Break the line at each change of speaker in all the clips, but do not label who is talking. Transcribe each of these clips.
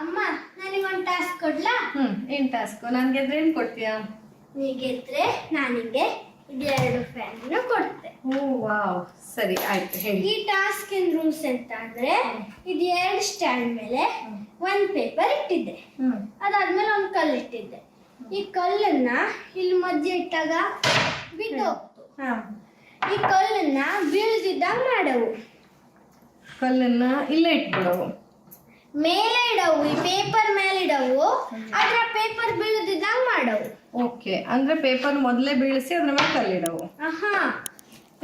ಅಮ್ಮ ನನಗೊಂದು ಟಾಸ್ಕ್ ಕೊಡ್ಲಾ?
ಏನ್ ಟಾಸ್ಕ್? ನಾನು ಗೆದ್ರೆ ಏನ್ ಕೊಡ್ತೀಯಾ?
ನೀ ಗೆದ್ರೆ ನಾನಿಗೆ ಇದೆರಡು ಫ್ಯಾನ್ ಕೊಡ್ತೆ.
ಓ ವಾವ್, ಸರಿ ಆಯ್ತು ಹೇಳಿ.
ಈ ಟಾಸ್ಕ್ ಇನ್ ರೂಲ್ಸ್ ಅಂತ ಅಂದ್ರೆ ಇದು ಎರಡು ಸ್ಟ್ಯಾಂಡ್ ಮೇಲೆ ಒಂದು ಪೇಪರ್ ಇಟ್ಟಿದ್ದೆ, ಅದಾದ್ಮೇಲೆ ಒಂದು ಕಲ್ಲು ಇಟ್ಟಿದ್ದೆ. ಈ ಕಲ್ಲನ್ನ ಇಲ್ಲಿ ಮಧ್ಯೆ ಇಟ್ಟಾಗ ಬಿದ್ದೋಗ್ತು. ಈ ಕಲ್ಲನ್ನ ಬೀಳ್ದಿದ್ದಾಗ ಮಾಡವು.
ಕಲ್ಲನ್ನ ಇಲ್ಲೇ ಇಟ್ಬಿಡವು,
ಮೇಲೆ ಇಡವು, ಈ ಪೇಪರ್ ಮೇಲೆ ಇಡವು, ಅದ್ರ ಪೇಪರ್ ಬೀಳದಿದ್ದಾಗ ಮಾಡವು.
ಓಕೆ, ಅಂದ್ರೆ ಪೇಪರ್ ಮೊದಲೇ ಬೀಳಿಸಿ ಅದ್ರ ಮೇಲೆ ಕಲ್ಲಿಡವು.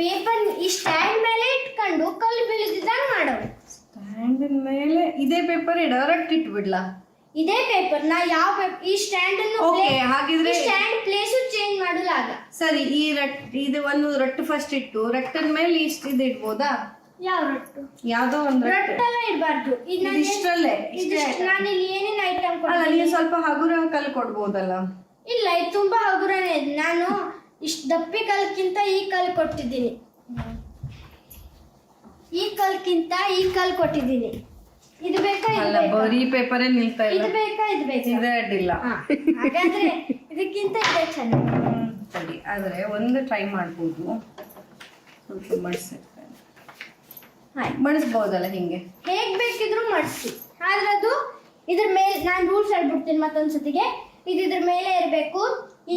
ಪೇಪರ್ ಈ ಸ್ಟ್ಯಾಂಡ್ ಮೇಲೆ ಇಟ್ಕೊಂಡು ಕಲ್ಲು ಬೀಳದಿದ್ದಾಗ ಮಾಡವು.
ಸ್ಟ್ಯಾಂಡ್ ಮೇಲೆ ಇದೇ ಪೇಪರ್ ಡೈರೆಕ್ಟ್ ಇಟ್ಬಿಡ್ಲಾ?
ಇದೇ ಪೇಪರ್ ನಾ ಯಾವ ಪೇಪರ್ ಈ ಸ್ಟ್ಯಾಂಡ್ ಅನ್ನು
ಓಕೆ, ಹಾಗಿದ್ರೆ
ಸ್ಟ್ಯಾಂಡ್ ಪ್ಲೇಸ್ ಚೇಂಜ್ ಮಾಡಲಾಗ.
ಸರಿ, ಈ ಇದು ಒಂದು ರಟ್ಟು ಫಸ್ಟ್ ಇಟ್ಟು ರಟ್ಟದ ಮೇಲೆ ಇಷ್ಟು ಇದು ಇಡ್ಬೋದಾ?
ಯಾವ ರಟ್ಟು?
ಯಾವ್ದೋ ಒಂದು
ರಟ್ಟೆಲ್ಲ ಇಡಬಾರ್ದು.
ಇಷ್ಟರಲ್ಲೇ
ನಾನು ಇಲ್ಲಿ ಏನೇನು ಐಟಮ್
ಅಲ್ಲ, ನೀವು ಸ್ವಲ್ಪ ಹಗುರ ಕಲ್ಲು ಕೊಡ್ಬೋದಲ್ಲ?
ಇಲ್ಲ, ಇದು ತುಂಬಾ ಹಗುರನೇ ಇದೆ. ನಾನು ಇಷ್ಟು ದಪ್ಪಿ ಕಲ್ಕಿಂತ ಈ ಕಲ್ಲು ಕೊಟ್ಟಿದ್ದೀನಿ, ಈ ಕಲ್ಕಿಂತ ಈ ಕಲ್ಲು ಕೊಟ್ಟಿದ್ದೀನಿ. ಇದು ಬೇಕಾ?
ಅಲ್ಲ, ಬರೀ ಪೇಪರೇ ನಿಲ್ತಾ ಇಲ್ಲ.
ಇದು ಬೇಕಾ? ಇದು ಬೇಕಾ?
ಇದೇ ಅಡ್ಡಿಲ್ಲ.
ಹಾಗಾದ್ರೆ ಇದಕ್ಕಿಂತ ಇದೆ ಚೆನ್ನಾಗಿ.
ಸರಿ, ಆದ್ರೆ ಒಂದು ಟ್ರೈ ಮಾಡ್ಬೋದು. ಸ್ವಲ್ಪ ಮಡಿಸ್ಬೋದಲ್ಲ ಹಿಂಗೆ?
ಹೇಗ್ ಬೇಕಿದ್ರು ಮಡಿಸಿ, ಆದ್ರೆ ಅದು ಇದ್ರ ಮೇಲೆ ನಾನು ರೂಲ್ಸ್ ಹೇಳ್ಬಿಡ್ತೀನಿ ಮತ್ತೊಂದ್ಸತಿಗೆ. ಇದು ಇದ್ರ ಮೇಲೆ ಇರಬೇಕು.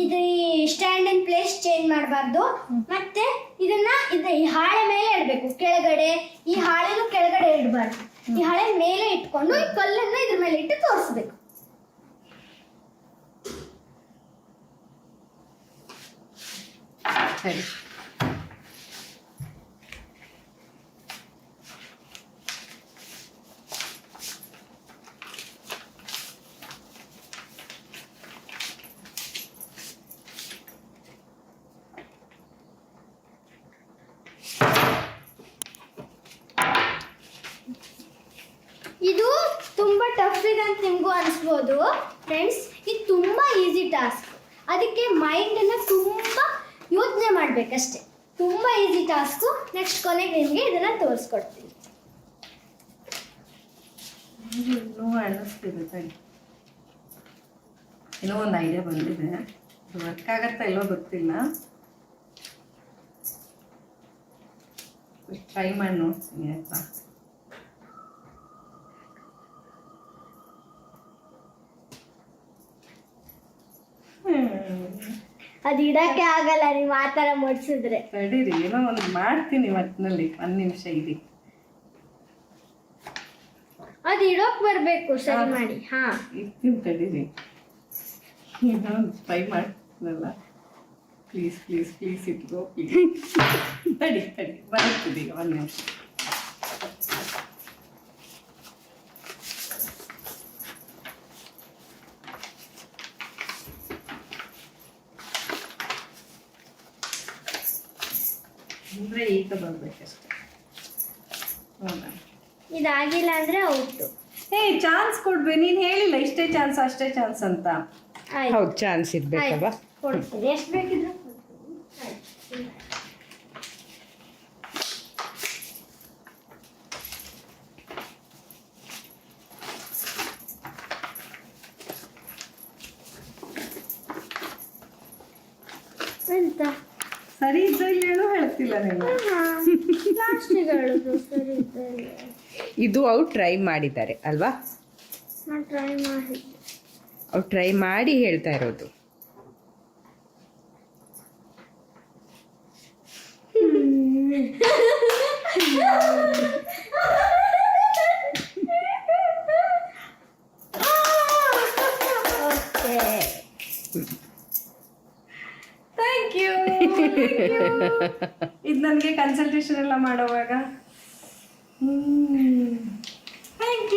ಇದು ಈ ಸ್ಟ್ಯಾಂಡ್ ಇನ್ ಪ್ಲೇಸ್ ಚೇಂಜ್ ಮಾಡಬಾರ್ದು. ಮತ್ತೆ ಇದನ್ನ ಈ ಹಾಳೆ ಮೇಲೆ ಇಡಬೇಕು, ಕೆಳಗಡೆ. ಈ ಹಾಳೆನು ಕೆಳಗಡೆ ಇಡಬಾರ್ದು. ಈ ಹಾಳೆ ಮೇಲೆ ಇಟ್ಕೊಂಡು ಈ ಕಲ್ಲನ್ನ ಇದ್ರ ಮೇಲೆ ಇಟ್ಟು ತೋರಿಸ್ಬೇಕು.
ಸರಿ,
ಇದು ತುಂಬಾ ಟಫ್ ಇದೆ ಅಂತ ನಿಮಗೂ ಅನಿಸ್ಬೋದು ಫ್ರೆಂಡ್ಸ್. ಇದು ತುಂಬಾ ಈಸಿ ಟಾಸ್ಕ್, ಅದಕ್ಕೆ ಮೈಂಡನ್ನ ತುಂಬಾ ಯೋಚನೆ ಮಾಡ್ಬೇಕಷ್ಟೆ. ತುಂಬಾ ಈಸಿ ಟಾಸ್ಕು. ನೆಕ್ಸ್ಟ್ ಕೊನೆಗೆ ನಿಮಗೆ ಇದನ್ನ ತೋರಿಸ್ಕೊಡ್ತೀನಿ.
ಇನ್ನೂ ಅನ್ನಿಸ್ತಿದೆ. ಸರಿ, ಏನೋ ಒಂದು ಐಡಿಯಾ ಬಂದಿದೆ. ವರ್ಕ್ ಆಗತ್ತಾ ಇಲ್ಲೋ ಗೊತ್ತಿಲ್ಲ, ಟ್ರೈ ಮಾಡಿ ನೋಡ್ತೀನಿ ಆಯ್ತಾ?
ಅದು ಇಡಕ್ಕೆ ಆಗಲ್ಲ ನೀವು ಆ ಥರ ಮಡ್ಸಿದ್ರೆ.
ತಡೀರಿ, ಏನೋ ಒಂದು ಮಾಡ್ತೀನಿ ಒಟ್ಟಿನಲ್ಲಿ. ಒಂದು ನಿಮಿಷ ಇರಿ.
ಅದು ಇಡೋಕ್ ಬರ್ಬೇಕು. ಸರಿ ಮಾಡಿ.
ಇರ್ತೀನಿ, ತಡೀರಿ. ಟ್ರೈ ಮಾಡ್ತೀನಲ್ಲ. ಪ್ಲೀಸ್ ಪ್ಲೀಸ್ ಪ್ಲೀಸ್ ಇಟ್ಕೋ, ಪ್ಲೀಸ್. ತಡಿ ಬರ್ತೀನಿ, ಒಂದು ನಿಮಿಷ. ಅಂದ್ರೆ ಈಗ ಬರ್ಬೇಕಷ್ಟೆ. ಹೌದಾ?
ಇದಾಗಿಲ್ಲ ಅಂದ್ರೆ ಔಟು.
ಚಾನ್ಸ್ ಕೊಡ್ಬೇ. ನೀನ್ ಹೇಳಿಲ್ಲ ಇಷ್ಟೇ ಚಾನ್ಸ್ ಅಷ್ಟೇ ಚಾನ್ಸ್ ಅಂತ.
ಹೌದು, ಚಾನ್ಸ್ ಇರ್ಬೇಕಲ್ವಾ?
ಕೊಡ್ತೀನಿ, ಎಷ್ಟು ಬೇಕಿದ್ರು ಅಂತ.
ಸರಿ ಇದ್ದಲ್ಲಿ ಹೇಳು, ಹೇಳ್ತಿಲ್ಲ ನೀನು.
ಲಾಸ್ಟಿಗೆ ಹೇಳುದು ಸರಿ ಇದ್ದಲ್ಲಿ.
ಇದು ಅವ್ರು ಟ್ರೈ ಮಾಡಿದ್ದಾರೆ ಅಲ್ವಾ?
ನಾನು ಟ್ರೈ ಮಾಡಿ,
ಅವ್ರು ಟ್ರೈ ಮಾಡಿ ಹೇಳ್ತಾ ಇರೋದು.
Thank you. ಇದು ನನಗೆ ಕನ್ಸಲ್ಟೇಷನ್ ಎಲ್ಲ ಮಾಡೋವಾಗ ಥ್ಯಾಂಕ್ ಯು.